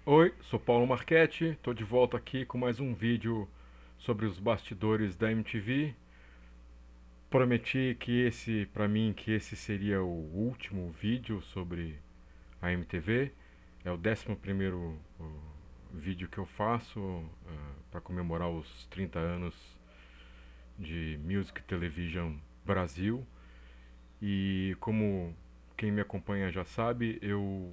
Oi, sou Paulo Marchetti, estou de volta aqui com mais um vídeo sobre os bastidores da MTV. Prometi que para mim, que esse seria o último vídeo sobre a MTV. É o 11º vídeo que eu faço para comemorar os 30 anos de Music Television Brasil. E como quem me acompanha já sabe, eu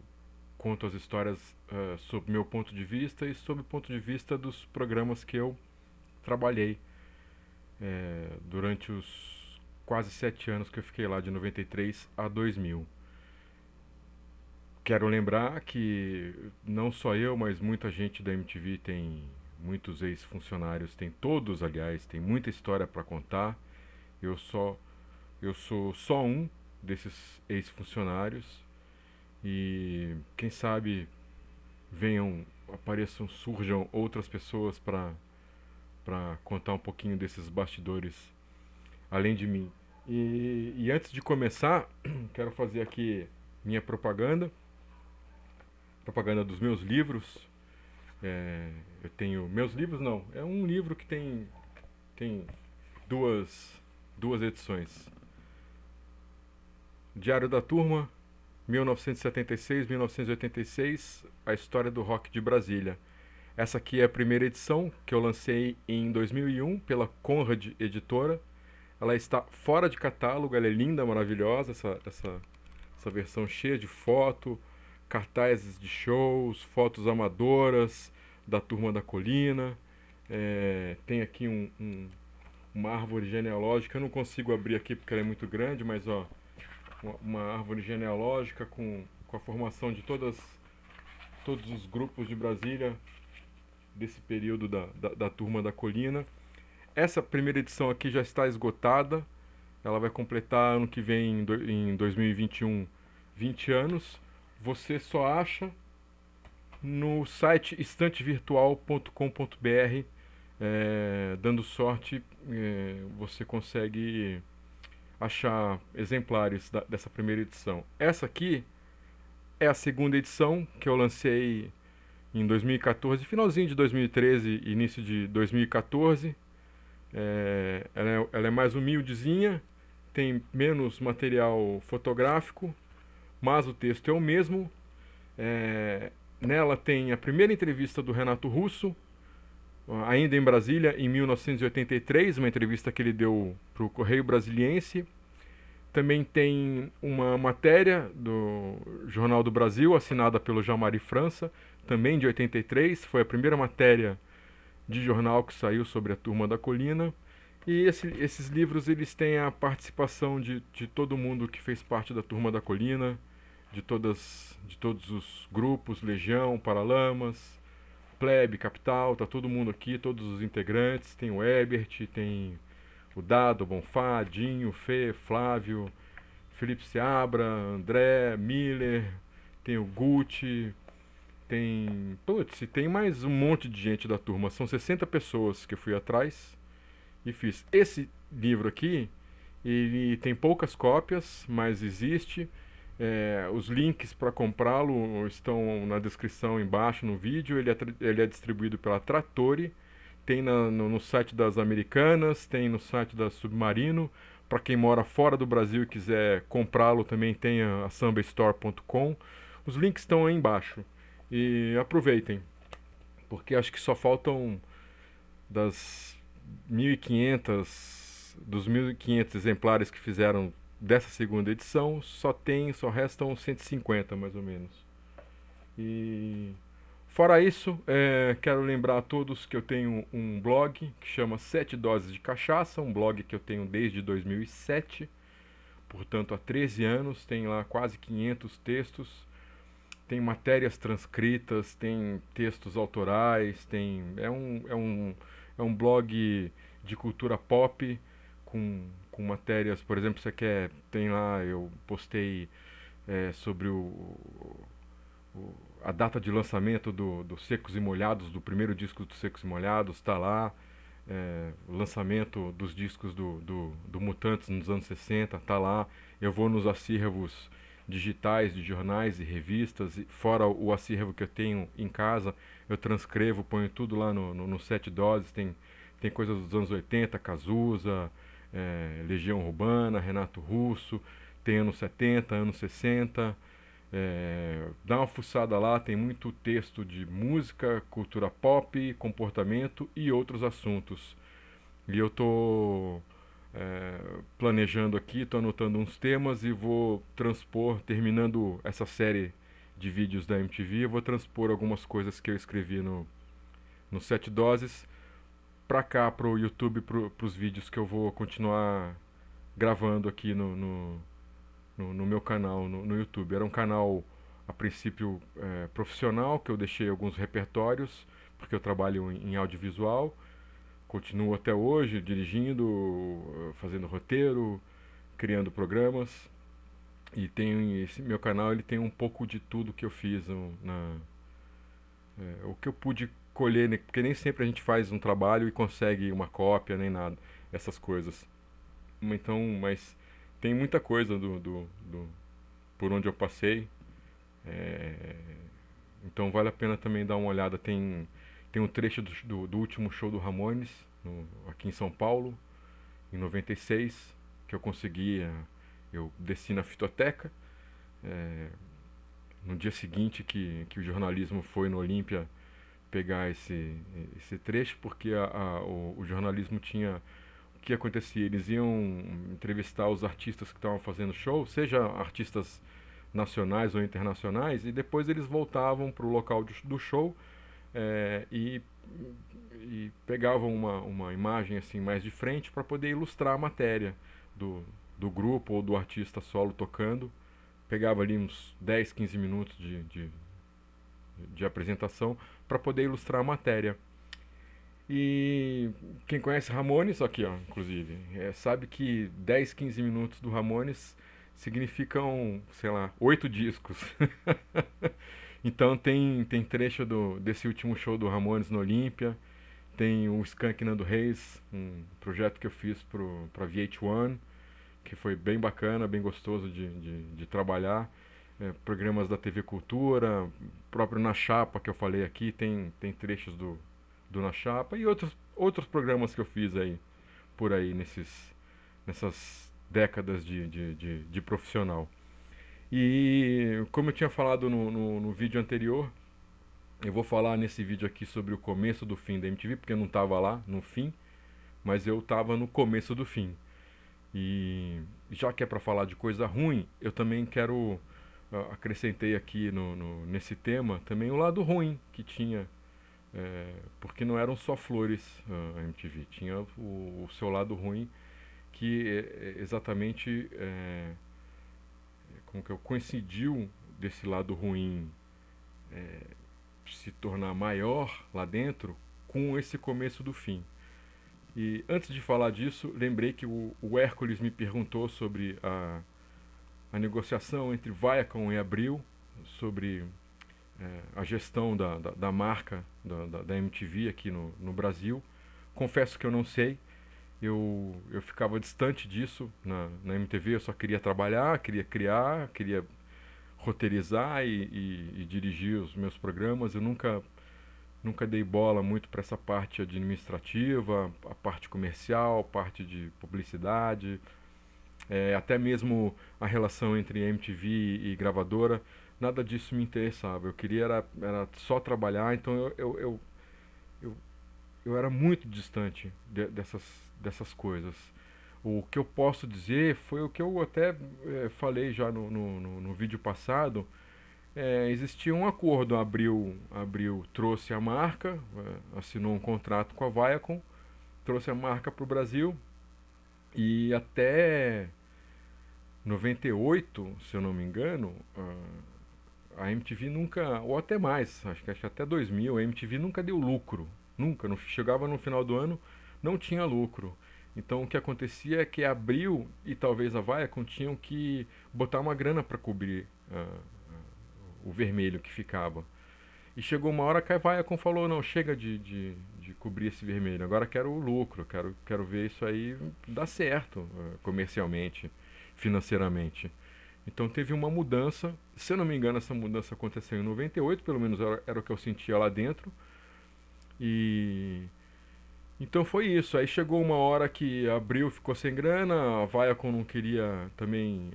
conto as histórias sob meu ponto de vista e sob o ponto de vista dos programas que eu trabalhei durante os quase 7 anos que eu fiquei lá, de 93 a 2000. Quero lembrar que não só eu, mas muita gente da MTV tem muitos ex-funcionários, tem todos, aliás, tem muita história para contar. Eu só eu sou só um desses ex-funcionários e quem sabe venham, apareçam, surjam outras pessoas para contar um pouquinho desses bastidores além de mim. E antes de começar, quero fazer aqui minha propaganda dos meus livros. Eu tenho meus livros, não, é um livro que tem duas edições. Diário da Turma, 1976-1986, a história do rock de Brasília. Essa aqui é a primeira edição que eu lancei em 2001 pela Conrad Editora. Ela está fora de catálogo, ela é linda, maravilhosa, essa versão cheia de foto, cartazes de shows, fotos amadoras da Turma da Colina. Tem aqui uma árvore genealógica, eu não consigo abrir aqui porque ela é muito grande, mas ó, uma árvore genealógica com a formação de todos os grupos de Brasília desse período da Turma da Colina. Essa primeira edição aqui já está esgotada. Ela vai completar ano que vem, em 2021, 20 anos. Você só acha no site estantevirtual.com.br. Dando sorte, você consegue achar exemplares dessa primeira edição. Essa aqui é a segunda edição que eu lancei em 2014, finalzinho de 2013, início de 2014. Ela é mais humildezinha, tem menos material fotográfico, mas o texto é o mesmo. Nela tem a primeira entrevista do Renato Russo, ainda em Brasília, em 1983, uma entrevista que ele deu para o Correio Brasiliense. Também tem uma matéria do Jornal do Brasil, assinada pelo Jean-Marie França, também de 83. Foi a primeira matéria de jornal que saiu sobre a Turma da Colina. E esses livros eles têm a participação de todo mundo que fez parte da Turma da Colina, de todos os grupos, Legião, Paralamas, Plebe, Capital, tá todo mundo aqui, todos os integrantes. Tem o Ebert, tem o Dado, Bonfá, Dinho, Fê, Flávio, Felipe Seabra, André, Miller, tem o Gucci, tem mais um monte de gente da turma. São 60 pessoas que eu fui atrás e fiz. Esse livro aqui, ele tem poucas cópias, mas existe. Os links para comprá-lo estão na descrição embaixo no vídeo. Ele é distribuído pela Trattori. Tem no site das Americanas, tem no site da Submarino. Para quem mora fora do Brasil e quiser comprá-lo, também tem a sambastore.com. Os links estão aí embaixo. E aproveitem, porque acho que só faltam das 1.500, dos 1.500 exemplares que fizeram dessa segunda edição, só restam 150 mais ou menos. E fora isso, quero lembrar a todos que eu tenho um blog que chama 7 Doses de Cachaça, um blog que eu tenho desde 2007, portanto há 13 anos, tem lá quase 500 textos, tem matérias transcritas, tem textos autorais, é um blog de cultura pop com matérias, por exemplo, tem lá, eu postei sobre a data de lançamento do Secos e Molhados, do primeiro disco do Secos e Molhados, está lá. O lançamento dos discos do Mutantes nos anos 60, tá lá. Eu vou nos acervos digitais de jornais e revistas, fora o acervo que eu tenho em casa, eu transcrevo, ponho tudo lá no Sete Doses, tem coisas dos anos 80, Cazuza, Legião Urbana, Renato Russo, tem anos 70, anos 60, dá uma fuçada lá, tem muito texto de música, cultura pop, comportamento e outros assuntos. E eu tô planejando aqui, tô anotando uns temas e vou transpor, terminando essa série de vídeos da MTV, eu vou transpor algumas coisas que eu escrevi no Sete Doses pra cá, pro YouTube, pros vídeos que eu vou continuar gravando aqui no meu canal no YouTube. Era um canal, a princípio, profissional, que eu deixei alguns repertórios, porque eu trabalho em audiovisual. Continuo até hoje dirigindo, fazendo roteiro, criando programas. E tem esse meu canal, ele tem um pouco de tudo que eu fiz o que eu pude colher, né? Porque nem sempre a gente faz um trabalho e consegue uma cópia nem nada, essas coisas. Então, mas tem muita coisa por onde eu passei. É, então vale a pena também dar uma olhada. Tem um trecho do último show do Ramones, aqui em São Paulo, em 96, que eu consegui. Eu desci na fitoteca. é, no dia seguinte que o jornalismo foi no Olímpia pegar esse trecho, porque o jornalismo tinha. O que acontecia? Eles iam entrevistar os artistas que estavam fazendo show, seja artistas nacionais ou internacionais, e depois eles voltavam para o local do show é, e, e pegavam uma imagem assim mais de frente para poder ilustrar a matéria do, do grupo ou do artista solo tocando. Pegava ali uns 10, 15 minutos de apresentação para poder ilustrar a matéria. E quem conhece Ramones, aqui ó, inclusive, sabe que 10, 15 minutos do Ramones significam, sei lá, 8 discos. Então tem trecho desse último show do Ramones no Olímpia, tem o Skank Nando Reis, um projeto que eu fiz pra VH1, que foi bem bacana, bem gostoso de trabalhar. Programas da TV Cultura, próprio Na Chapa que eu falei aqui, tem trechos do Na Chapa e outros programas que eu fiz aí, por aí, nessas décadas de profissional. E como eu tinha falado no vídeo anterior, eu vou falar nesse vídeo aqui sobre o começo do fim da MTV, porque eu não estava lá no fim, mas eu estava no começo do fim. E já que é para falar de coisa ruim, eu também quero acrescentei aqui nesse tema também o lado ruim que tinha, porque não eram só flores a MTV, tinha o seu lado ruim que exatamente como que eu coincidiu desse lado ruim se tornar maior lá dentro com esse começo do fim. E antes de falar disso, lembrei que o Hércules me perguntou sobre a negociação entre Viacom e Abril, sobre a gestão da marca da MTV aqui no Brasil. Confesso que eu não sei, eu ficava distante disso na MTV, eu só queria trabalhar, queria criar, queria roteirizar e dirigir os meus programas. Eu nunca dei bola muito para essa parte administrativa, a parte comercial, a parte de publicidade, até mesmo a relação entre MTV e gravadora. Nada disso me interessava. Eu queria era só trabalhar, então eu, eu era muito distante dessas coisas. O que eu posso dizer foi o que eu até falei já no vídeo passado. Existia um acordo, Abril trouxe a marca, assinou um contrato com a Viacom, trouxe a marca para o Brasil e até 98, se eu não me engano, a MTV nunca, ou até mais, acho que até 2000, a MTV nunca deu lucro, nunca, não chegava no final do ano, não tinha lucro. Então o que acontecia é que a Abril e talvez a Viacom tinham que botar uma grana para cobrir o vermelho que ficava. E chegou uma hora que a Viacom falou, não, chega de cobrir esse vermelho, agora quero o lucro, quero ver isso aí dar certo comercialmente, financeiramente. Então teve uma mudança, se eu não me engano, essa mudança aconteceu em 98, pelo menos era o que eu sentia lá dentro. E então foi isso. Aí chegou uma hora que a Abril ficou sem grana, a Viacom não queria também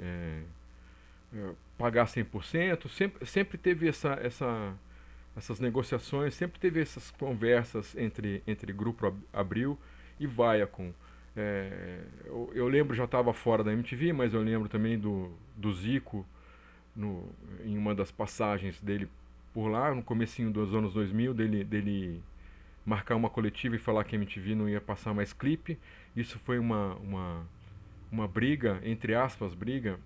pagar 100%. Sempre teve essas negociações, sempre teve essas conversas entre Grupo Abril e Viacom. Eu lembro, já estava fora da MTV, mas eu lembro também do Zico em uma das passagens dele por lá, no comecinho dos anos 2000, dele marcar uma coletiva e falar que a MTV não ia passar mais clipe. Isso foi uma briga, entre aspas, briga,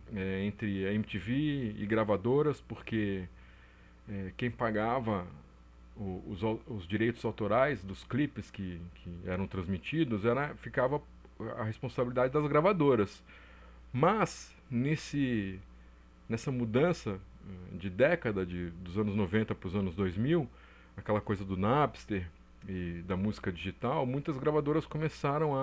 entre a MTV e gravadoras, porque quem pagava os direitos autorais dos clipes que eram transmitidos ficava a responsabilidade das gravadoras. Mas nessa mudança de década, dos anos 90 para os anos 2000, aquela coisa do Napster e da música digital, muitas gravadoras começaram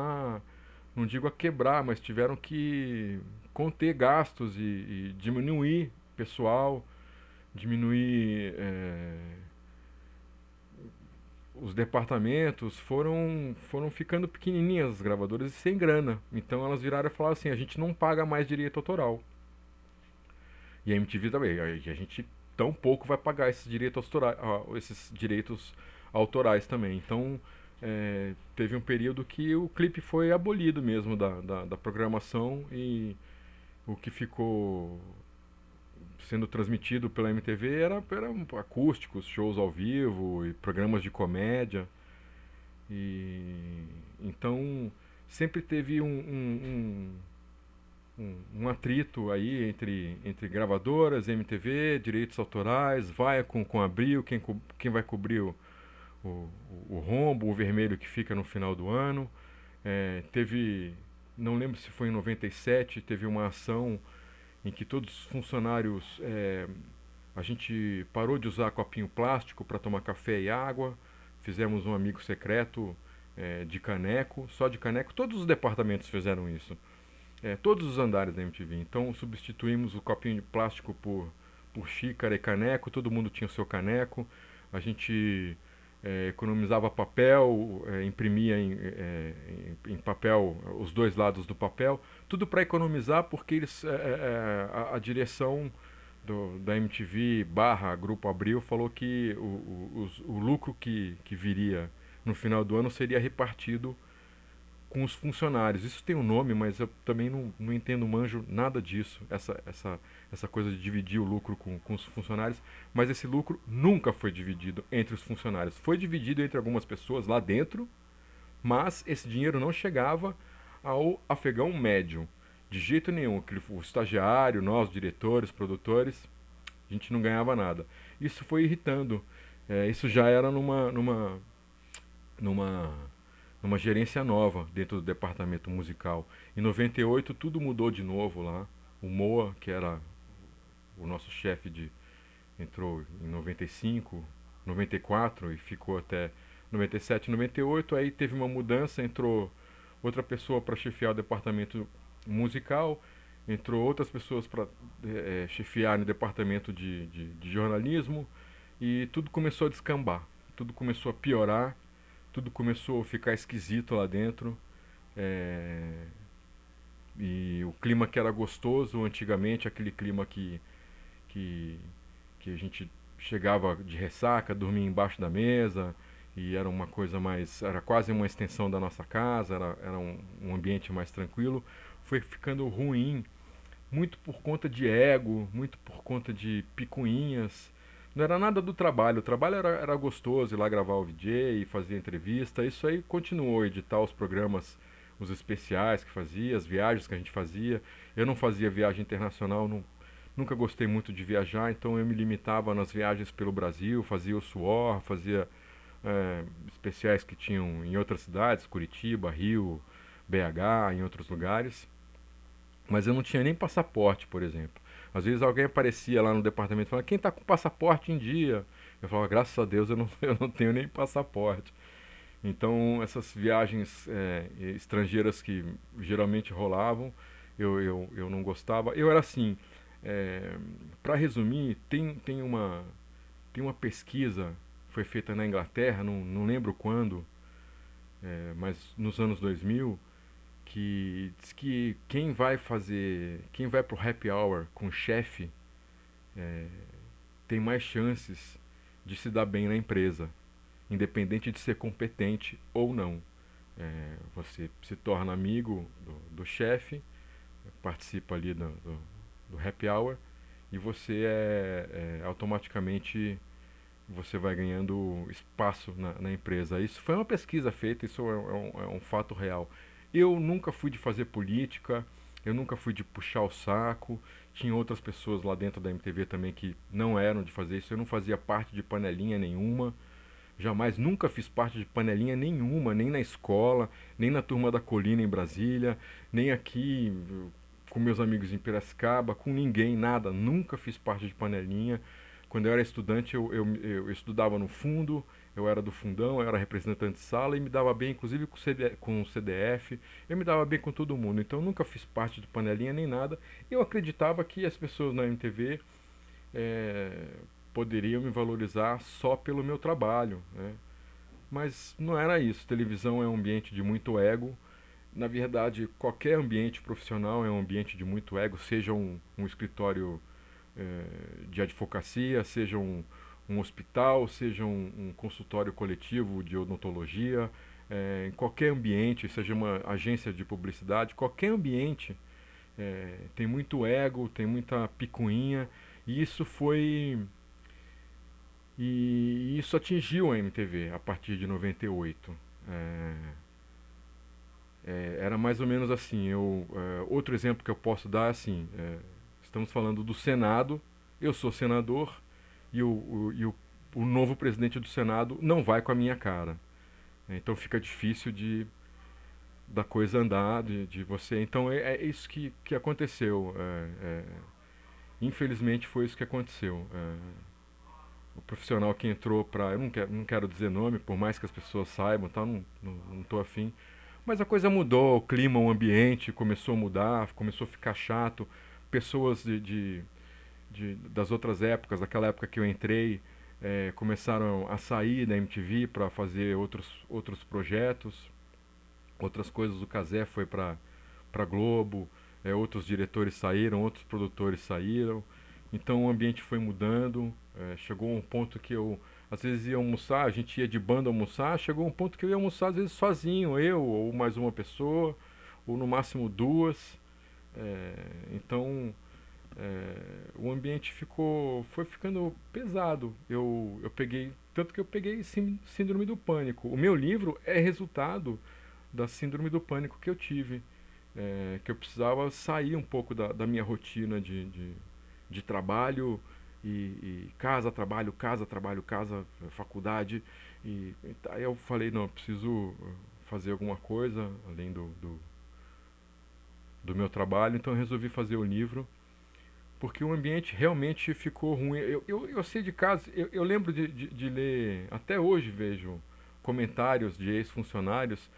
não digo a quebrar, mas tiveram que conter gastos e diminuir pessoal, diminuir os departamentos, foram ficando pequenininhas as gravadoras e sem grana. Então elas viraram e falaram assim, a gente não paga mais direito autoral. E a MTV também, a gente tão pouco vai pagar esses direitos autorais também. Então teve um período que o clipe foi abolido mesmo da programação e o que ficou sendo transmitido pela MTV era acústicos, shows ao vivo e programas de comédia. E então sempre teve um atrito aí entre gravadoras, MTV, direitos autorais, vai com Abril, quem vai cobrir o, o rombo, o vermelho que fica no final do ano. Teve, não lembro se foi em 97, teve uma ação em que todos os funcionários, a gente parou de usar copinho plástico para tomar café e água, fizemos um amigo secreto de caneco, só de caneco, todos os departamentos fizeram isso. Todos os andares da MTV. Então substituímos o copinho de plástico por xícara e caneco, todo mundo tinha o seu caneco. A gente economizava papel, imprimia em papel os dois lados do papel, tudo para economizar, porque a direção da MTV barra Grupo Abril falou que o lucro que viria no final do ano seria repartido com os funcionários. Isso tem um nome, mas eu também não entendo, manjo nada disso, essa coisa de dividir o lucro com os funcionários, mas esse lucro nunca foi dividido entre os funcionários. Foi dividido entre algumas pessoas lá dentro, mas esse dinheiro não chegava ao afegão médio, de jeito nenhum. O estagiário, nós, diretores, produtores, a gente não ganhava nada. Isso foi irritando. Isso já era numa numa gerência nova dentro do departamento musical. Em 98 tudo mudou de novo lá. O Moa, que era o nosso chefe entrou em 95, 94 e ficou até 97, 98. Aí teve uma mudança, entrou outra pessoa para chefiar o departamento musical, entrou outras pessoas para chefiar no departamento de jornalismo e tudo começou a descambar, tudo começou a piorar, tudo começou a ficar esquisito lá dentro. É, e o clima que era gostoso antigamente, aquele clima que, que a gente chegava de ressaca, dormia embaixo da mesa e era uma coisa mais, era quase uma extensão da nossa casa, era um ambiente mais tranquilo, foi ficando ruim, muito por conta de ego, muito por conta de picuinhas. Não era nada do trabalho, o trabalho era gostoso, ir lá gravar o VJ, fazer entrevista, isso aí continuou, editar os programas, os especiais que fazia, as viagens que a gente fazia. Eu não fazia viagem internacional, nunca gostei muito de viajar, então eu me limitava nas viagens pelo Brasil, fazia o suor, fazia especiais que tinham em outras cidades, Curitiba, Rio, BH, em outros lugares. Mas eu não tinha nem passaporte, por exemplo. Às vezes alguém aparecia lá no departamento e falava, quem está com passaporte em dia? Eu falava, graças a Deus eu não, eu não tenho nem passaporte. Então essas viagens estrangeiras que geralmente rolavam, eu não gostava. Eu era assim, Para resumir, tem uma pesquisa, foi feita na Inglaterra, não lembro quando, mas nos anos 2000, que diz que quem vai pro happy hour com o chefe, tem mais chances de se dar bem na empresa, independente de ser competente ou não. Você se torna amigo do chefe, participa ali do happy hour e você automaticamente você vai ganhando espaço na empresa. Isso foi uma pesquisa feita, isso é um fato real. Eu nunca fui de fazer política, eu nunca fui de puxar o saco. Tinha outras pessoas lá dentro da MTV também que não eram de fazer isso. Eu não fazia parte de panelinha nenhuma. Jamais, nunca fiz parte de panelinha nenhuma, nem na escola, nem na Turma da Colina em Brasília, nem aqui com meus amigos em Piracicaba, com ninguém, nada. Nunca fiz parte de panelinha. Quando eu era estudante, eu estudava no fundo, eu era do fundão, eu era representante de sala e me dava bem, inclusive com o CDF, eu me dava bem com todo mundo. Então, eu nunca fiz parte de panelinha nem nada. Eu acreditava que as pessoas na MTV é, poderiam me valorizar só pelo meu trabalho, né? Mas não era isso. Televisão é um ambiente de muito ego. Na verdade, qualquer ambiente profissional é um ambiente de muito ego, seja um escritório de advocacia, seja um hospital, seja um consultório coletivo de odontologia, em qualquer ambiente, seja uma agência de publicidade, qualquer ambiente tem muito ego, tem muita picuinha, e isso atingiu a MTV a partir de 98. É, era mais ou menos assim. Outro exemplo que eu posso dar é assim: estamos falando do Senado, eu sou senador e o novo presidente do Senado não vai com a minha cara. Então fica difícil da coisa andar, de você. Então é isso que aconteceu. Infelizmente foi isso que aconteceu. O profissional que entrou para. Eu não quero dizer nome, por mais que as pessoas saibam, tá? Não tô afim. Mas a coisa mudou, o clima, o ambiente começou a mudar, começou a ficar chato. Pessoas das outras épocas, daquela época que eu entrei, começaram a sair da MTV para fazer outros projetos, outras coisas. O Cazé foi para Globo, outros diretores saíram, outros produtores saíram. Então o ambiente foi mudando. Chegou um ponto que eu às vezes ia almoçar, a gente ia de banda almoçar, chegou um ponto que eu ia almoçar às vezes sozinho, eu ou mais uma pessoa, ou no máximo duas. Então o ambiente foi ficando pesado. Eu peguei, tanto que eu peguei síndrome do pânico. O meu livro é resultado da síndrome do pânico que eu tive, que eu precisava sair um pouco da minha rotina de trabalho e casa, trabalho, casa, faculdade. E aí eu falei, não, eu preciso fazer alguma coisa além do meu trabalho, então eu resolvi fazer o livro porque o ambiente realmente ficou ruim. Eu sei de casos, eu lembro de ler, até hoje vejo comentários de ex-funcionários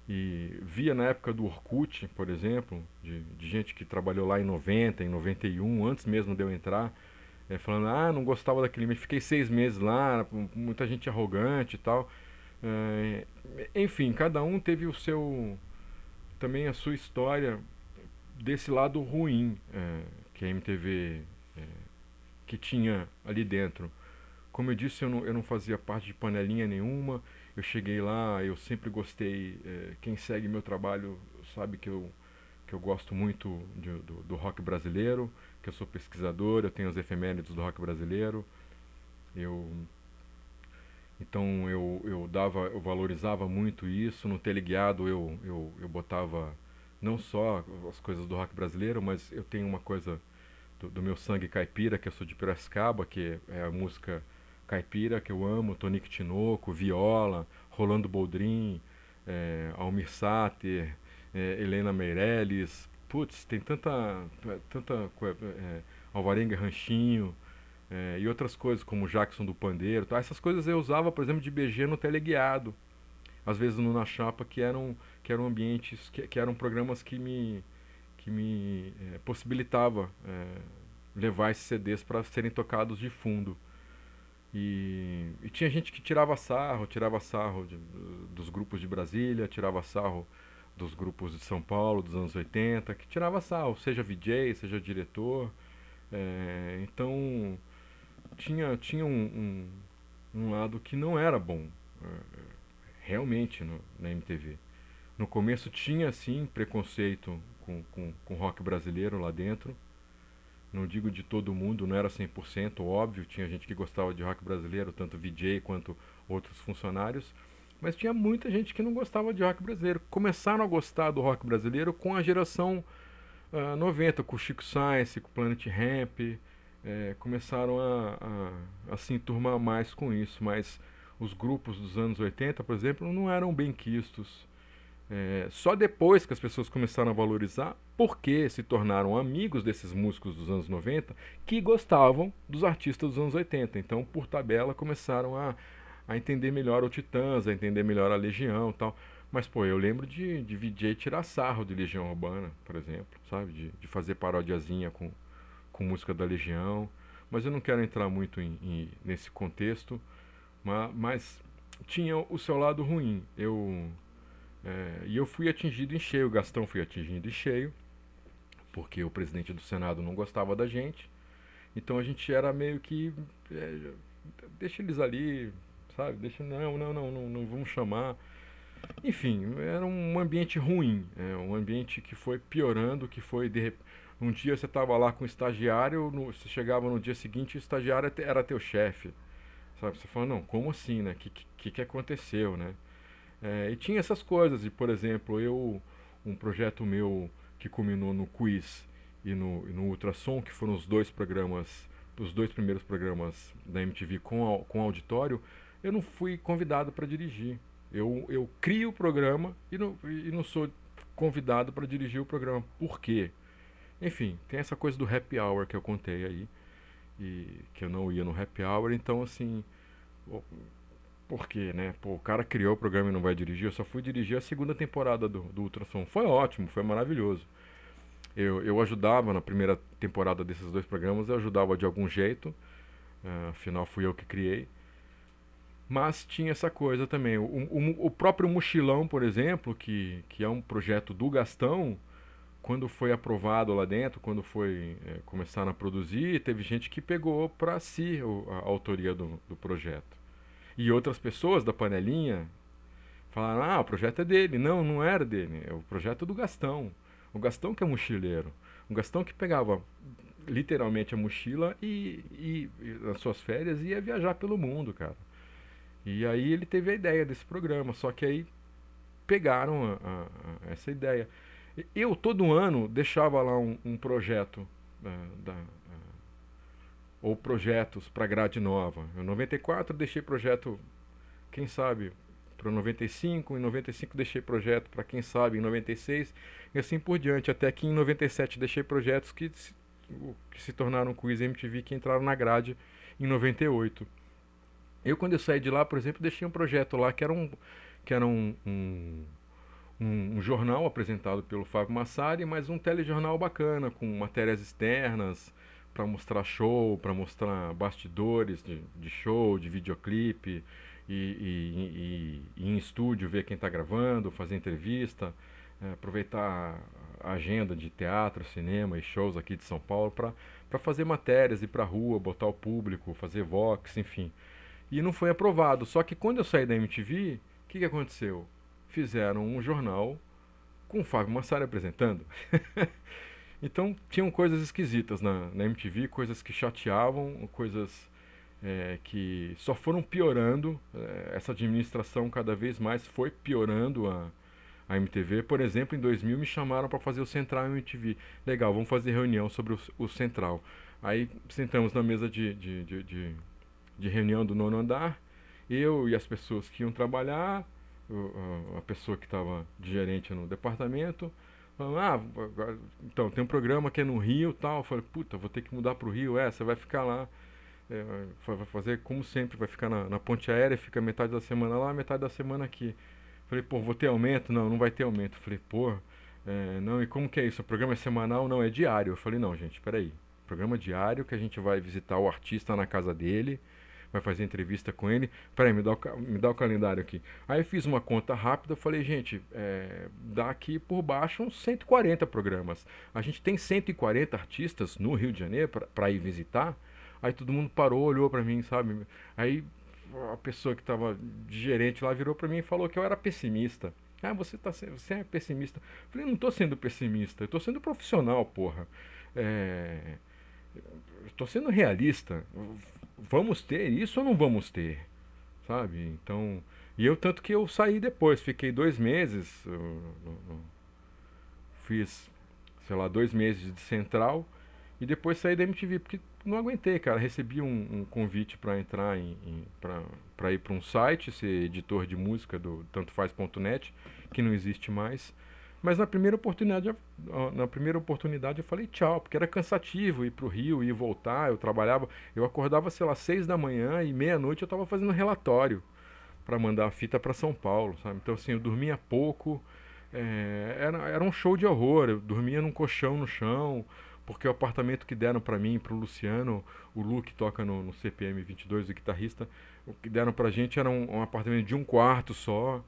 e via na época do Orkut, por exemplo, de gente que trabalhou lá em 90, em 91, antes mesmo de eu entrar, falando, não gostava daquele mês, fiquei 6 meses lá, muita gente arrogante e tal. É, enfim, cada um teve também a sua história desse lado ruim que a MTV que tinha ali dentro. Como eu disse, eu não fazia parte de panelinha nenhuma. Eu cheguei lá, eu sempre gostei. Quem segue meu trabalho sabe que eu gosto muito do rock brasileiro, que eu sou pesquisador, eu tenho as efemérides do rock brasileiro. Eu, então eu valorizava muito isso. No teleguiado eu botava não só as coisas do rock brasileiro, mas eu tenho uma coisa do meu sangue caipira, que eu sou de Piracicaba, que é a música caipira que eu amo, Tonico Tinoco, Viola, Rolando Boldrin, Almir Sater, Helena Meirelles, putz, tem Alvarenga Ranchinho, e outras coisas como Jackson do Pandeiro, tá? Essas coisas eu usava, por exemplo, de BG no teleguiado, às vezes no Na Chapa, que eram ambientes, que eram programas que me possibilitava levar esses CDs para serem tocados de fundo. E tinha gente que tirava sarro dos grupos de Brasília, tirava sarro dos grupos de São Paulo dos anos 80, que tirava sarro, seja VJ, seja diretor. Então tinha um lado que não era bom, realmente, na MTV. No começo tinha, sim, preconceito com rock brasileiro lá dentro. Não digo de todo mundo, não era 100%, óbvio, tinha gente que gostava de rock brasileiro, tanto VJ quanto outros funcionários, mas tinha muita gente que não gostava de rock brasileiro. Começaram a gostar do rock brasileiro com a geração 90, com o Chico Science, com o Planet Hemp, começaram a se enturmar mais com isso, mas os grupos dos anos 80, por exemplo, não eram bem quistos. Só depois que as pessoas começaram a valorizar, porque se tornaram amigos desses músicos dos anos 90 que gostavam dos artistas dos anos 80. Então, por tabela, começaram a entender melhor o Titãs, a entender melhor a Legião e tal. Mas, pô, eu lembro de VJ tirar sarro de Legião Urbana, por exemplo, sabe? De fazer parodiazinha com música da Legião. Mas eu não quero entrar muito nesse contexto. Mas tinha o seu lado ruim. E eu fui atingido em cheio, o Gastão foi atingido em cheio, porque o presidente do Senado não gostava da gente. Então a gente era meio que. Deixa eles ali, sabe? Deixa, não vamos chamar. Enfim, era um ambiente ruim, um ambiente que foi piorando, que foi um dia você estava lá com o estagiário, você chegava no dia seguinte e o estagiário era teu chefe, sabe? Você fala, não, como assim, né? Que aconteceu, né? E tinha essas coisas, e por exemplo, um projeto meu que culminou no Quiz e no Ultrassom, que foram os dois primeiros programas da MTV com auditório, eu não fui convidado para dirigir. Eu crio o programa e não sou convidado para dirigir o programa. Por quê? Enfim, tem essa coisa do happy hour que eu contei aí, e que eu não ia no happy hour, então assim, por quê, né? Pô, o cara criou o programa e não vai dirigir. Eu só fui dirigir a segunda temporada do Ultrassom. Foi ótimo, foi maravilhoso. Eu ajudava na primeira temporada desses dois programas, eu ajudava de algum jeito. Afinal, fui eu que criei. Mas tinha essa coisa também. O próprio Mochilão, por exemplo, que é um projeto do Gastão, quando foi aprovado lá dentro, quando começaram a produzir, teve gente que pegou para si a autoria do projeto. E outras pessoas da panelinha falaram, o projeto é dele. Não, não era dele, é o projeto do Gastão. O Gastão que é mochileiro. O Gastão que pegava literalmente a mochila e nas suas férias ia viajar pelo mundo, cara. E aí ele teve a ideia desse programa, só que aí pegaram essa ideia. Eu todo ano deixava lá um projeto ou projetos para grade nova. Em 94 deixei projeto, quem sabe, para 95, em 95 deixei projeto para quem sabe em 96 e assim por diante, até que em 97 deixei projetos que se tornaram Quiz MTV, que entraram na grade em 98. Quando eu saí de lá, por exemplo, deixei um projeto lá que era um jornal apresentado pelo Fábio Massari, mas um telejornal bacana, com matérias externas, para mostrar show, para mostrar bastidores de show, de videoclipe, e em estúdio ver quem está gravando, fazer entrevista, aproveitar a agenda de teatro, cinema e shows aqui de São Paulo para fazer matérias, ir para a rua, botar o público, fazer vox, enfim. E não foi aprovado. Só que quando eu saí da MTV, o que aconteceu? Fizeram um jornal com o Fábio Massari apresentando. Então tinham coisas esquisitas na MTV, coisas que chateavam, coisas que só foram piorando. Essa administração cada vez mais foi piorando a MTV. Por exemplo, em 2000 me chamaram para fazer o Central MTV. Legal, vamos fazer reunião sobre o Central. Aí sentamos na mesa de reunião do nono andar, eu e as pessoas que iam trabalhar, a pessoa que estava de gerente no departamento, falando, então tem um programa que é no Rio e tal. Eu falei, puta, vou ter que mudar pro Rio, você vai ficar lá, vai fazer como sempre, vai ficar na ponte aérea, fica metade da semana lá, metade da semana aqui. Falei, pô, vou ter aumento? Não, não vai ter aumento. Falei, pô, não, e como que é isso? O programa é semanal? Não, é diário. Eu falei, não, gente, peraí. Programa diário que a gente vai visitar o artista na casa dele, vai fazer entrevista com ele. Peraí, me dá o calendário aqui. Aí eu fiz uma conta rápida, falei, gente, dá aqui por baixo uns 140 programas. A gente tem 140 artistas no Rio de Janeiro para ir visitar. Aí todo mundo parou, olhou para mim, sabe? Aí a pessoa que estava de gerente lá virou para mim e falou que eu era pessimista. Ah, você é pessimista. Eu falei, não tô sendo pessimista, eu tô sendo profissional, porra. É, Estou sendo realista. Vamos ter isso ou não vamos ter? Sabe? Então. E eu, tanto que eu saí depois, fiquei 2 meses, fiz, sei lá, 2 meses de central e depois saí da MTV, porque não aguentei, cara. Recebi um convite para entrar para ir para um site, ser editor de música do tantofaz.net, que não existe mais. Mas na primeira oportunidade eu falei tchau, porque era cansativo ir pro Rio, ir e voltar, eu trabalhava, eu acordava, sei lá, 6 da manhã e meia-noite eu estava fazendo relatório para mandar a fita para São Paulo, sabe? Então assim, eu dormia pouco, era um show de horror, eu dormia num colchão no chão, porque o apartamento que deram para mim, pro Luciano, o Lu que toca no CPM 22, o guitarrista, o que deram pra gente era um apartamento de um quarto só,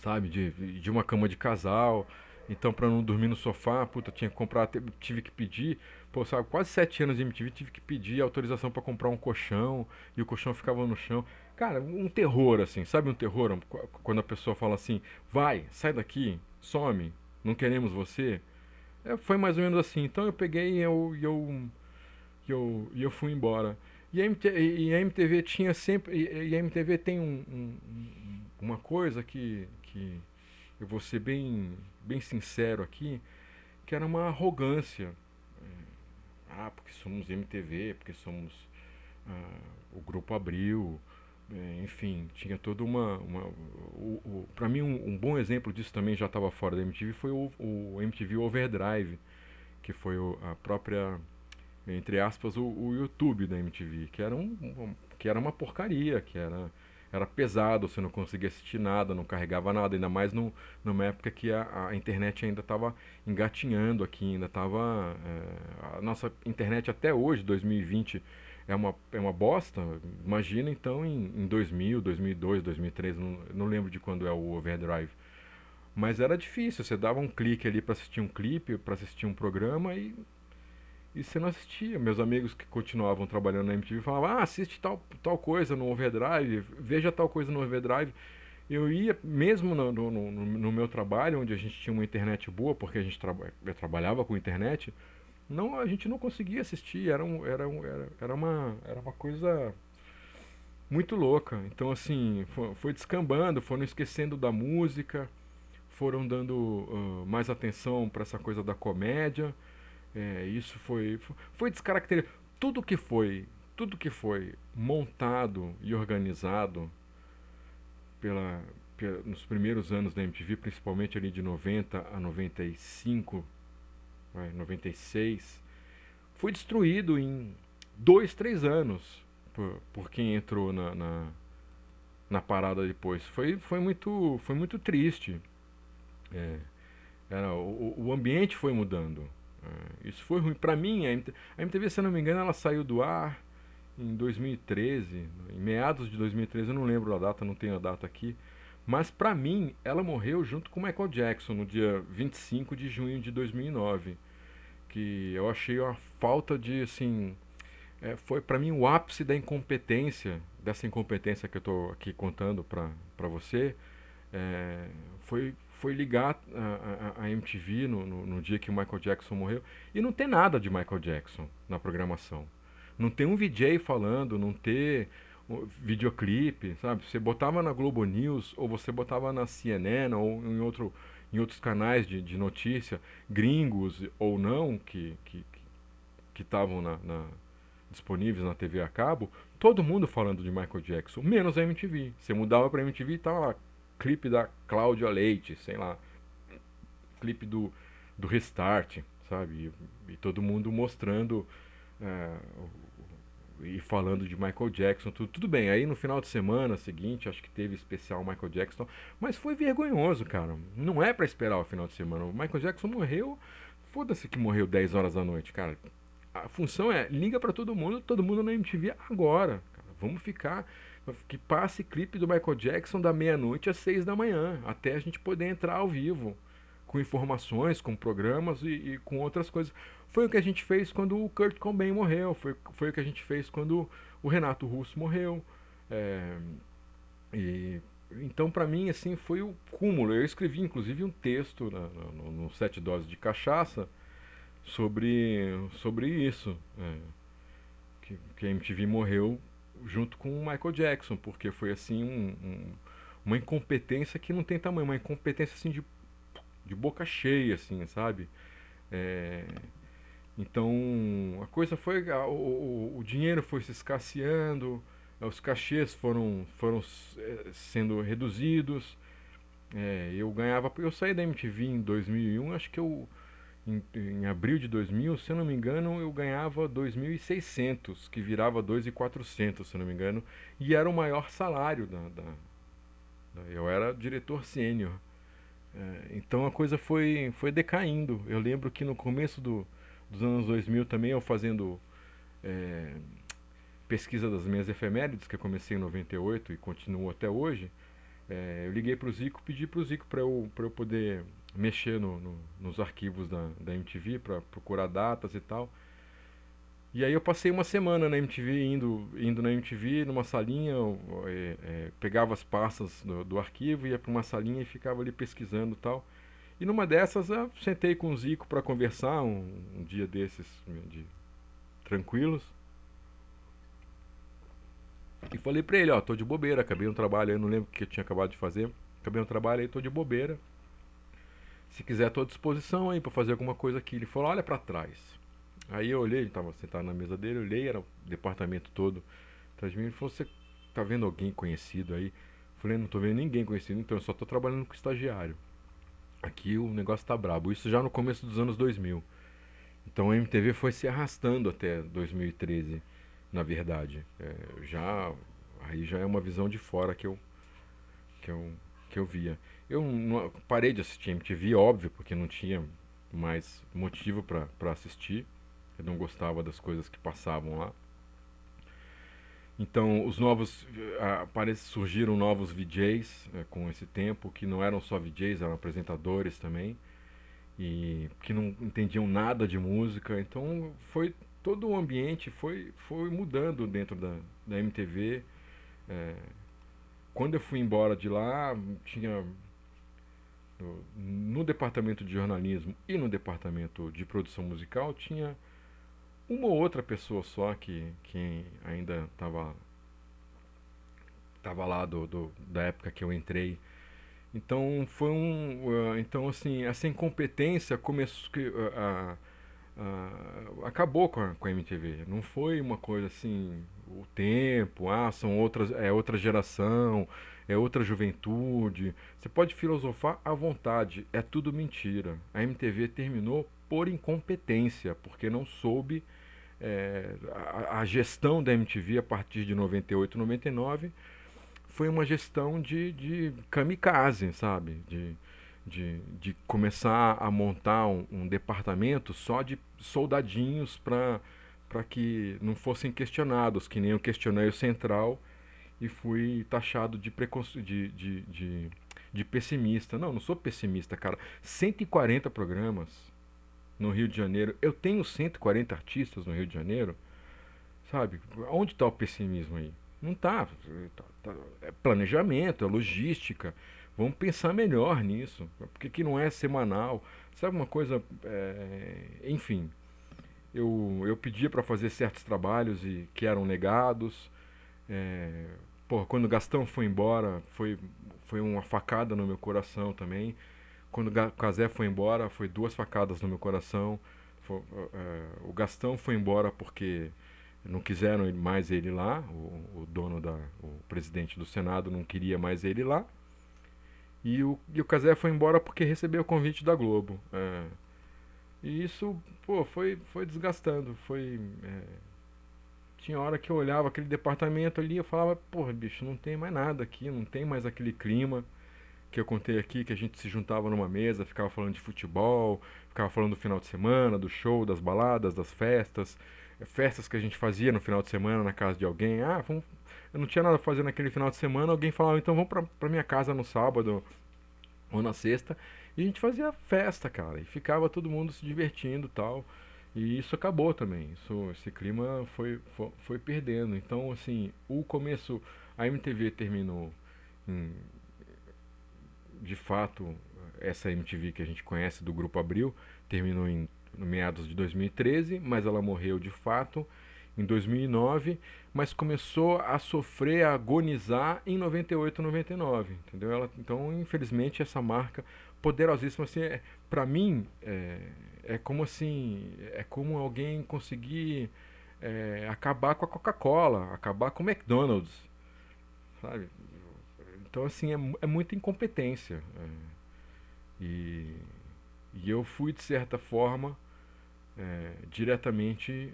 sabe? De uma cama de casal. Então, pra não dormir no sofá, puta, tinha que comprar, tive que pedir, pô, sabe, quase 7 anos de MTV, tive que pedir autorização pra comprar um colchão, e o colchão ficava no chão. Cara, um terror, assim, sabe um terror? Quando a pessoa fala assim, vai, sai daqui, some, não queremos você. Foi mais ou menos assim. Então eu peguei e eu fui embora. E a MTV tinha sempre. E a MTV tem uma coisa que eu vou ser bem sincero aqui, que era uma arrogância. Porque somos MTV, porque somos o Grupo Abril, enfim, tinha toda para mim, um bom exemplo disso também já estava fora da MTV foi o MTV Overdrive, que foi a própria, entre aspas, o YouTube da MTV, que era uma porcaria, era pesado, você não conseguia assistir nada, não carregava nada, ainda mais numa época que a internet ainda estava engatinhando aqui, ainda estava. A nossa internet até hoje, 2020, é uma bosta. Imagina então em 2000, 2002, 2003, não lembro de quando é o Overdrive. Mas era difícil, você dava um clique ali para assistir um clipe, para assistir um programa e você não assistia. Meus amigos que continuavam trabalhando na MTV falavam, assiste tal coisa no Overdrive, veja tal coisa no Overdrive. Eu ia, mesmo no meu trabalho, onde a gente tinha uma internet boa, porque eu trabalhava com internet, a gente não conseguia assistir, era uma coisa muito louca. Então, assim, foi descambando, foram esquecendo da música, foram dando mais atenção para essa coisa da comédia. Isso foi descaracterizado. Tudo que foi montado e organizado pela, nos primeiros anos da MTV, principalmente ali de 90 a 95, 96, foi destruído em 2, 3 anos por quem entrou na parada depois. Foi muito triste. É, o ambiente foi mudando. Isso foi ruim. Pra mim, a MTV, se eu não me engano, ela saiu do ar em 2013, em meados de 2013, eu não lembro a data, não tenho a data aqui. Mas pra mim, ela morreu junto com Michael Jackson no dia 25 de junho de 2009. Que eu achei uma falta de, assim, foi pra mim o ápice da incompetência, dessa incompetência que eu tô aqui contando pra você. Foi ligar a MTV no dia que o Michael Jackson morreu e não ter nada de Michael Jackson na programação. Não ter um VJ falando, não ter videoclipe, sabe? Você botava na Globo News ou você botava na CNN ou em outros canais de notícia, gringos ou não, que estavam disponíveis na TV a cabo, todo mundo falando de Michael Jackson, menos a MTV. Você mudava pra MTV e tava lá, clipe da Cláudia Leite, sei lá, clipe do Restart, sabe? E todo mundo mostrando é, e falando de Michael Jackson, tudo bem. Aí no final de semana seguinte, acho que teve especial Michael Jackson, mas foi vergonhoso, cara. Não é pra esperar o final de semana. O Michael Jackson morreu, foda-se que morreu 10 horas da noite, cara. A função é, liga pra todo mundo na MTV agora, cara. Vamos ficar, que passe clipe do Michael Jackson da meia-noite às 6 da manhã, até a gente poder entrar ao vivo, com informações, com programas e com outras coisas. Foi o que a gente fez quando o Kurt Cobain morreu, foi o que a gente fez quando o Renato Russo morreu. É, e então, pra mim, assim, foi o cúmulo. Eu escrevi, inclusive, um texto no Sete Doses de Cachaça sobre isso. Que a MTV morreu junto com o Michael Jackson, porque foi, assim, uma incompetência que não tem tamanho. Uma incompetência, assim, de boca cheia, assim, sabe? É, então, a coisa foi. O dinheiro foi se escasseando, os cachês foram sendo reduzidos. Eu ganhava. Eu saí da MTV em 2001, acho que em abril de 2000, se eu não me engano, eu ganhava 2.600, que virava 2.400, se eu não me engano, e era o maior salário eu era diretor sênior. Então a coisa foi decaindo. Eu lembro que no começo dos anos 2000 também, eu fazendo é, pesquisa das minhas efemérides, que eu comecei em 98 e continuo até hoje. Eu liguei pro Zico, pedi pro Zico pra eu poder mexer nos arquivos da MTV, pra procurar datas e tal. E aí eu passei uma semana na MTV, indo na MTV, numa salinha, pegava as pastas do arquivo, ia pra uma salinha e ficava ali pesquisando e tal. E numa dessas eu sentei com o Zico pra conversar, um dia desses, tranquilos. E falei pra ele, ó, tô de bobeira, acabei um trabalho aí, não lembro o que eu tinha acabado de fazer. Acabei um trabalho aí, tô de bobeira. Se quiser, tô à disposição aí pra fazer alguma coisa aqui. Ele falou, olha pra trás. Aí eu olhei, ele tava sentado na mesa dele, eu olhei, era o departamento todo atrás de mim. Ele falou, você tá vendo alguém conhecido aí? Eu falei, não tô vendo ninguém conhecido, então eu só tô trabalhando com estagiário. Aqui o negócio tá brabo. Isso já no começo dos anos 2000. Então a MTV foi se arrastando até 2013, na verdade. Aí já é uma visão de fora que eu, que eu via. Eu não, parei de assistir MTV, óbvio, porque não tinha mais motivo para assistir. Eu não gostava das coisas que passavam lá. Então, surgiram novos VJs com esse tempo, que não eram só VJs, eram apresentadores também, e que não entendiam nada de música. Então, todo o ambiente foi mudando dentro da MTV. É, Quando eu fui embora de lá, tinha no departamento de jornalismo e no departamento de produção musical, tinha uma ou outra pessoa só que ainda estava lá da época que eu entrei. Então então assim, essa incompetência começou acabou com a MTV. Não foi uma coisa assim, o tempo, são outra geração, é outra juventude. Você pode filosofar à vontade, é tudo mentira. A MTV terminou por incompetência, porque não soube. A gestão da MTV a partir de 98, 99 foi uma gestão de kamikaze, sabe? De começar a montar um departamento só de soldadinhos para que não fossem questionados, que nem eu questionei o Central e fui taxado de pessimista. Não, não sou pessimista, cara. 140 programas no Rio de Janeiro. Eu tenho 140 artistas no Rio de Janeiro, sabe? Onde está o pessimismo aí? Não tá. É planejamento, é logística. Vamos pensar melhor nisso. Por que não é semanal? Sabe uma coisa? Enfim, eu pedia para fazer certos trabalhos e que eram negados. É, quando o Gastão foi embora, foi uma facada no meu coração também. Quando o Cazé foi embora, foi duas facadas no meu coração. O Gastão foi embora porque não quiseram mais ele lá. O presidente do Senado não queria mais ele lá. E o Cazé foi embora porque recebeu o convite da Globo. E isso, foi desgastando. Tinha hora que eu olhava aquele departamento ali e eu falava, porra, bicho, não tem mais nada aqui, não tem mais aquele clima. que eu contei aqui, que a gente se juntava numa mesa, ficava falando de futebol, ficava falando do final de semana, do show, das baladas, das festas, festas que a gente fazia no final de semana na casa de alguém. Eu não tinha nada pra fazer naquele final de semana, alguém falava, então vamos pra minha casa no sábado ou na sexta, e a gente fazia festa, cara, e ficava todo mundo se divertindo e tal. E isso acabou também, esse clima foi perdendo. Então, assim, o começo, a MTV terminou em, de fato, essa MTV que a gente conhece do Grupo Abril terminou no meados de 2013, mas ela morreu de fato em 2009, mas começou a sofrer, a agonizar em 98, 99, entendeu? Então, infelizmente, essa marca poderosíssima, assim, para mim, é como assim, é como alguém conseguir acabar com a Coca-Cola, acabar com o McDonald's, sabe? Então, assim, é muita incompetência. E, e eu fui, de certa forma, diretamente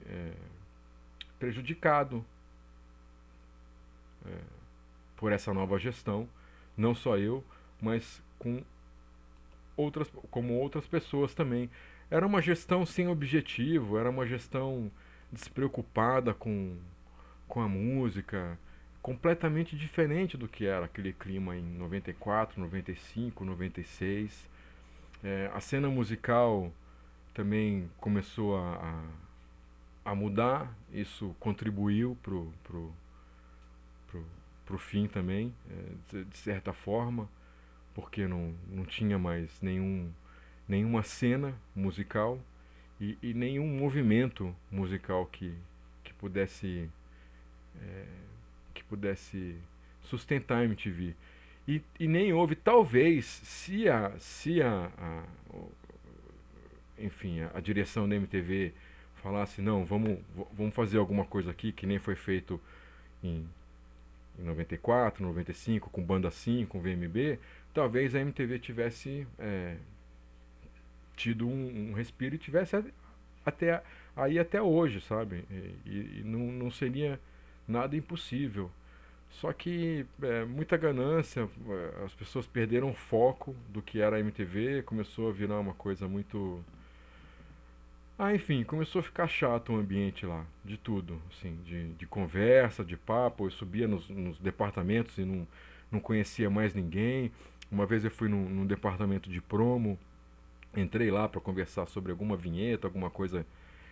prejudicado por essa nova gestão. Não só eu, mas como outras pessoas também. Era uma gestão sem objetivo, era uma gestão despreocupada com a música, completamente diferente do que era aquele clima em 94, 95, 96. A cena musical também começou a mudar, isso contribuiu pro, pro fim também, de certa forma, porque não tinha mais nenhuma cena musical e nenhum movimento musical que pudesse que pudesse sustentar a MTV. E nem houve, talvez, enfim, a direção da MTV falasse, não, vamos fazer alguma coisa aqui, que nem foi feito em, em 94, 95, com Banda 5, com VMB, talvez a MTV tivesse tido um respiro e tivesse até aí até hoje, sabe? E não seria nada impossível. Só que muita ganância, as pessoas perderam o foco do que era a MTV, começou a virar uma coisa muito. Enfim, começou a ficar chato o ambiente lá, de tudo, assim, de conversa, de papo. Eu subia nos departamentos e não conhecia mais ninguém. Uma vez eu fui num departamento de promo, entrei lá para conversar sobre alguma vinheta, alguma coisa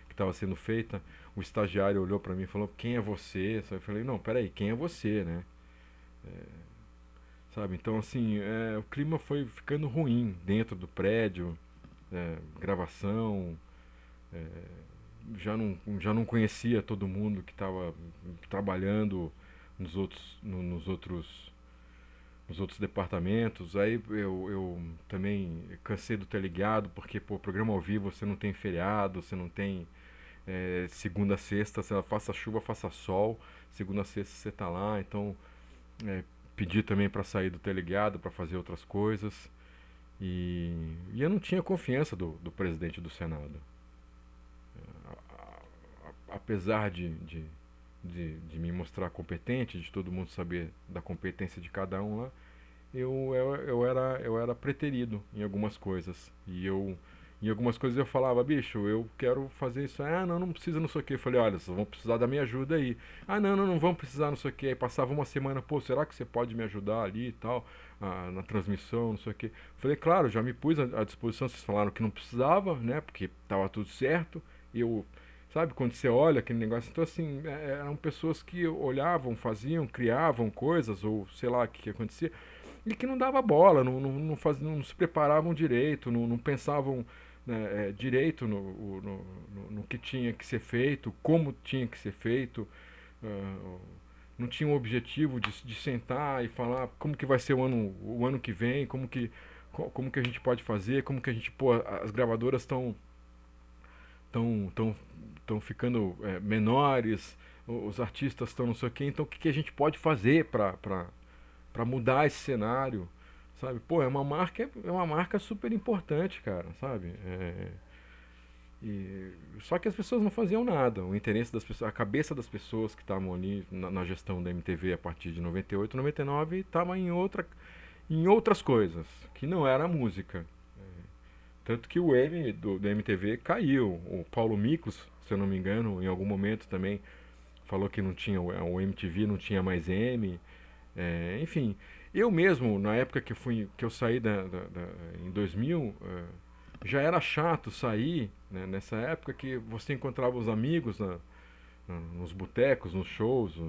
que estava sendo feita. O estagiário olhou para mim e falou: "Quem é você?" Eu falei: "Não, peraí, quem é você, né?" Sabe? Então, assim, o clima foi ficando ruim dentro do prédio, gravação, já não conhecia todo mundo que estava trabalhando nos outros departamentos. Aí eu também cansei do teleligado, porque, pô, programa ao vivo você não tem feriado, você não tem segunda a sexta, se ela faça chuva, faça sol, segunda a sexta você tá lá, então é, pedi também para sair do teleligado para fazer outras coisas e eu não tinha confiança do presidente do Senado. Apesar de me mostrar competente, de todo mundo saber da competência de cada um lá, eu era preterido em algumas coisas. Em algumas coisas eu falava, bicho, eu quero fazer isso. Não precisa, não sei o que. Eu falei, olha, vocês vão precisar da minha ajuda aí. Não vão precisar, não sei o que. Aí passava uma semana, pô, será que você pode me ajudar ali e tal, na transmissão, não sei o que. Falei, claro, já me pus à disposição. Vocês falaram que não precisava, né, porque tava tudo certo. Eu, sabe, quando você olha aquele negócio, então assim, eram pessoas que olhavam, faziam, criavam coisas, ou sei lá o que acontecia, e que não dava bola, não se preparavam direito, não pensavam, né, direito no que tinha que ser feito, como tinha que ser feito, uh, não tinha um objetivo de sentar e falar como que vai ser o ano que vem, como que a gente pode fazer, como que a gente, pô, as gravadoras estão ficando menores, os artistas estão não sei o que, então o que a gente pode fazer para mudar esse cenário, sabe? Pô, é uma marca super importante, cara, sabe? Só que as pessoas não faziam nada. O interesse das pessoas, a cabeça das pessoas que estavam ali na gestão da MTV a partir de 98, 99 estava em outras coisas, que não era música. Tanto que o M do MTV caiu. O Paulo Miklos, se eu não me engano, em algum momento também falou que não tinha o MTV, não tinha mais M. Enfim, eu mesmo, na época que eu saí em 2000, já era chato sair, né, nessa época que você encontrava os amigos nos botecos, nos shows,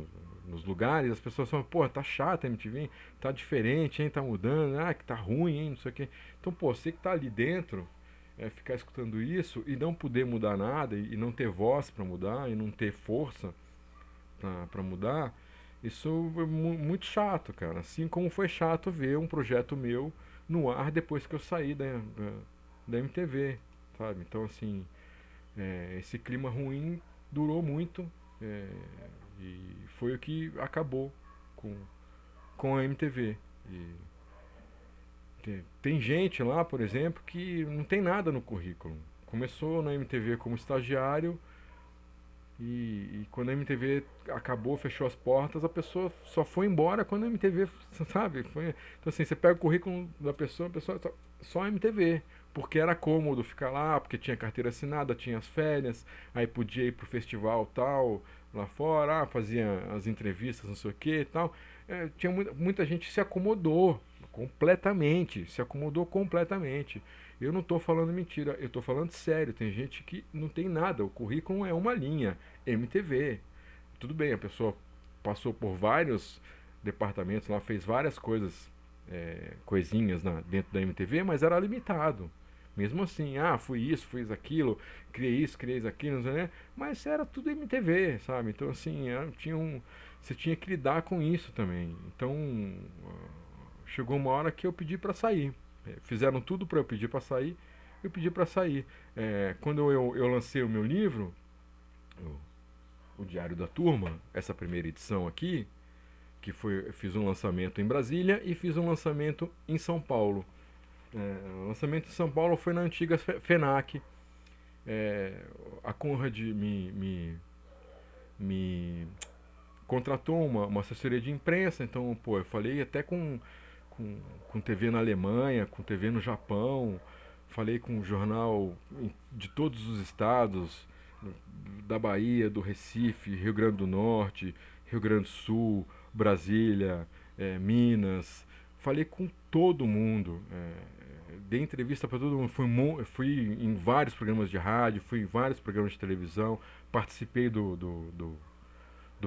nos lugares, as pessoas falam, pô, tá chato a MTV, tá diferente, hein, tá mudando, que tá ruim, hein, não sei o quê. Então, pô, você que tá ali dentro, ficar escutando isso e não poder mudar nada, e não ter voz para mudar, e não ter força para mudar, isso é muito chato, cara. Assim como foi chato ver um projeto meu no ar depois que eu saí da MTV, sabe? Então, assim, esse clima ruim durou muito, é, e foi o que acabou com, com a MTV. E tem gente lá, por exemplo, que não tem nada no currículo. Começou na MTV como estagiário e quando a MTV acabou, fechou as portas, a pessoa só foi embora quando a MTV, sabe? Então assim, você pega o currículo da pessoa, a pessoa só a MTV. Porque era cômodo ficar lá, porque tinha carteira assinada, tinha as férias, aí podia ir pro festival tal, lá fora, fazia as entrevistas, não sei o que e tal. Tinha muita gente que se acomodou completamente, se acomodou completamente. Eu não estou falando mentira, eu estou falando sério. Tem gente que não tem nada, o currículo é uma linha, MTV. Tudo bem, a pessoa passou por vários departamentos lá, fez várias coisas, coisinhas dentro da MTV, mas era limitado. Mesmo assim, fui isso, fiz aquilo, criei isso, aquilo, né? Mas era tudo MTV, sabe? Então, assim, você tinha que lidar com isso também. Então, chegou uma hora que eu pedi para sair. Fizeram tudo para eu pedir para sair, eu pedi para sair. Quando eu lancei o meu livro, o Diário da Turma, essa primeira edição aqui, eu fiz um lançamento em Brasília e fiz um lançamento em São Paulo. O lançamento em São Paulo foi na antiga FENAC. A Conrad me contratou uma assessoria de imprensa, então, pô, eu falei até com TV na Alemanha, com TV no Japão, falei com um jornal de todos os estados, da Bahia, do Recife, Rio Grande do Norte, Rio Grande do Sul, Brasília, Minas. Falei com todo mundo, dei entrevista para todo mundo. Fui em vários programas de rádio, fui em vários programas de televisão, participei do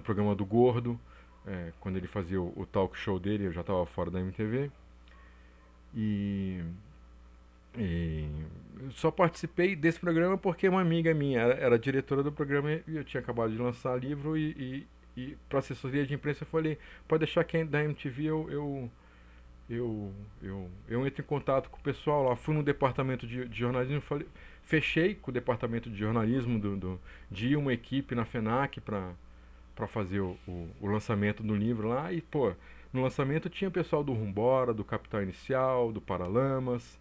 programa do Gordo, quando ele fazia o talk show dele, eu já estava fora da MTV. E, e só participei desse programa porque uma amiga minha era diretora do programa e eu tinha acabado de lançar livro e para assessoria de imprensa eu falei, pode deixar que da MTV eu entro em contato com o pessoal lá. Fui no departamento de jornalismo, fechei com o departamento de jornalismo de uma equipe na FENAC para fazer o lançamento do livro lá. E, pô, no lançamento tinha o pessoal do Rumbora, do Capital Inicial, do Paralamas,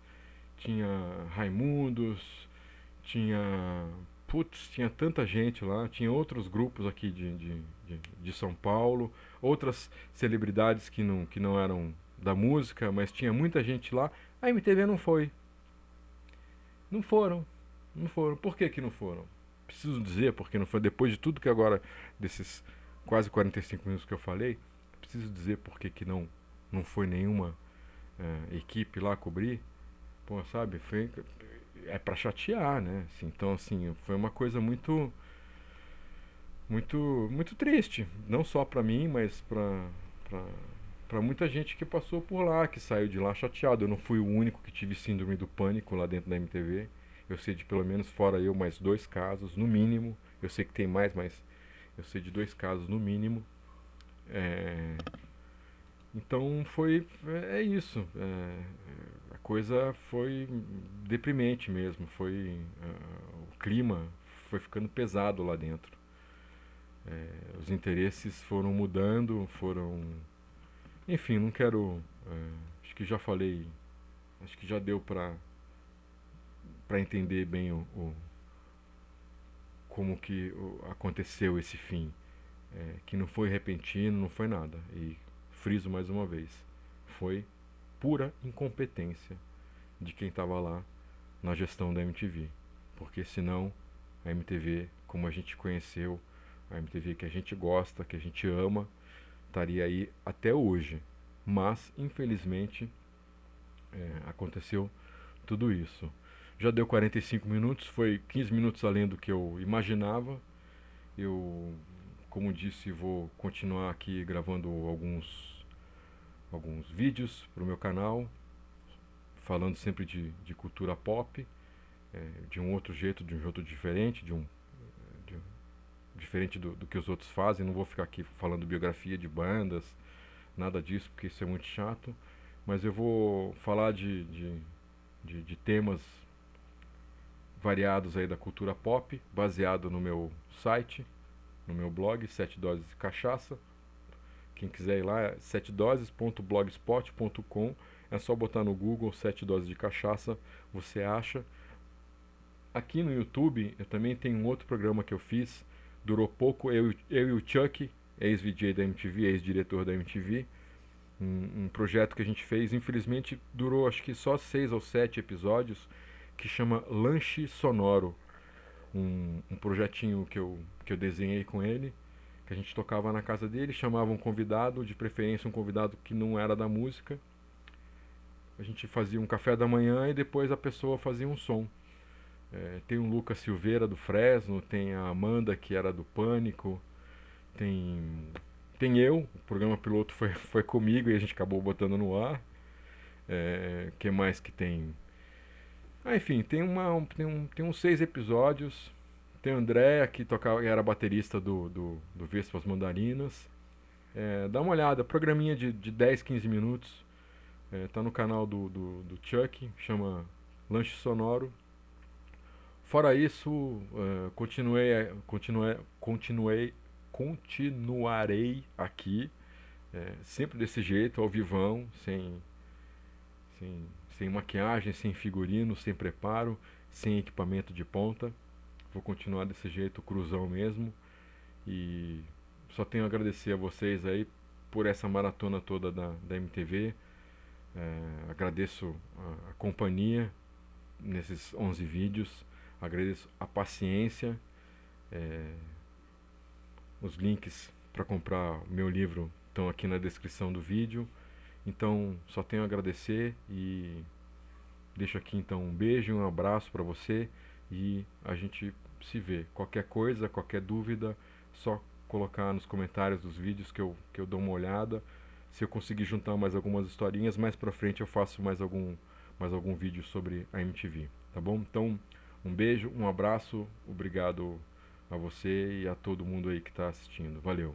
tinha Raimundos, tinha. Putz, tinha tanta gente lá, tinha outros grupos aqui de São Paulo, outras celebridades que não eram da música, mas tinha muita gente lá. A MTV não foi. Não foram. Não foram. Por que que não foram? Preciso dizer porque não foi. Depois de tudo que agora, desses quase 45 minutos que eu falei, preciso dizer por que que não foi nenhuma equipe lá cobrir. Pô, sabe? É pra chatear, né? Assim, então, assim, foi uma coisa muito triste. Não só pra mim, mas pra muita gente que passou por lá, que saiu de lá chateado. Eu não fui o único que tive síndrome do pânico lá dentro da MTV. Eu sei de pelo menos, fora eu, mais 2 casos, no mínimo. Eu sei que tem mais, mas eu sei de 2 casos no mínimo. É, então é isso. A coisa foi deprimente mesmo. O clima foi ficando pesado lá dentro. Os interesses foram mudando, enfim, não quero. Acho que já falei. Acho que já deu para entender bem como que aconteceu esse fim. Que não foi repentino, não foi nada. E friso mais uma vez. Foi pura incompetência de quem estava lá na gestão da MTV. Porque senão a MTV, como a gente conheceu, a MTV que a gente gosta, que a gente ama, estaria aí até hoje. Mas, infelizmente, aconteceu tudo isso. Já deu 45 minutos, foi 15 minutos além do que eu imaginava. Eu, como disse, vou continuar aqui gravando alguns vídeos para o meu canal, falando sempre de cultura pop, de um outro jeito, de um jeito diferente, diferente do que os outros fazem. Não vou ficar aqui falando biografia de bandas, nada disso, porque isso é muito chato. Mas eu vou falar de temas variados aí da cultura pop, baseado no meu site, no meu blog, 7 Doses de Cachaça. Quem quiser ir lá é 7doses.blogspot.com. É só botar no Google 7 Doses de Cachaça, você acha. Aqui no YouTube eu também tenho um outro programa que eu fiz, durou pouco, eu e o Chuck, ex-VJ da MTV, ex-diretor da MTV. Um projeto que a gente fez, infelizmente durou acho que só 6 ou 7 episódios, que chama Lanche Sonoro. Um projetinho que eu desenhei com ele, que a gente tocava na casa dele, chamava um convidado, de preferência um convidado que não era da música. A gente fazia um café da manhã e depois a pessoa fazia um som. Tem o Lucas Silveira do Fresno, tem a Amanda que era do Pânico, tem eu, o programa piloto foi comigo e a gente acabou botando no ar. Que mais que tem? Enfim, tem uns 6 episódios. Tem o André, que era baterista do Vespas Mandarinas. Dá uma olhada, programinha de 10, 15 minutos. Tá no canal do Chuck, chama Lanche Sonoro. Fora isso, continuarei aqui, sempre desse jeito, ao vivão, sem maquiagem, sem figurino, sem preparo, sem equipamento de ponta. Vou continuar desse jeito, cruzão mesmo. E só tenho a agradecer a vocês aí por essa maratona toda da MTV. Agradeço a companhia nesses 11 vídeos. Agradeço a paciência. Os links para comprar meu livro estão aqui na descrição do vídeo. Então, só tenho a agradecer e deixo aqui então um beijo e um abraço para você e a gente se vê. Qualquer coisa, qualquer dúvida, só colocar nos comentários dos vídeos que eu dou uma olhada. Se eu conseguir juntar mais algumas historinhas, mais pra frente eu faço mais algum vídeo sobre a MTV, tá bom? Então, um beijo, um abraço, obrigado a você e a todo mundo aí que está assistindo. Valeu!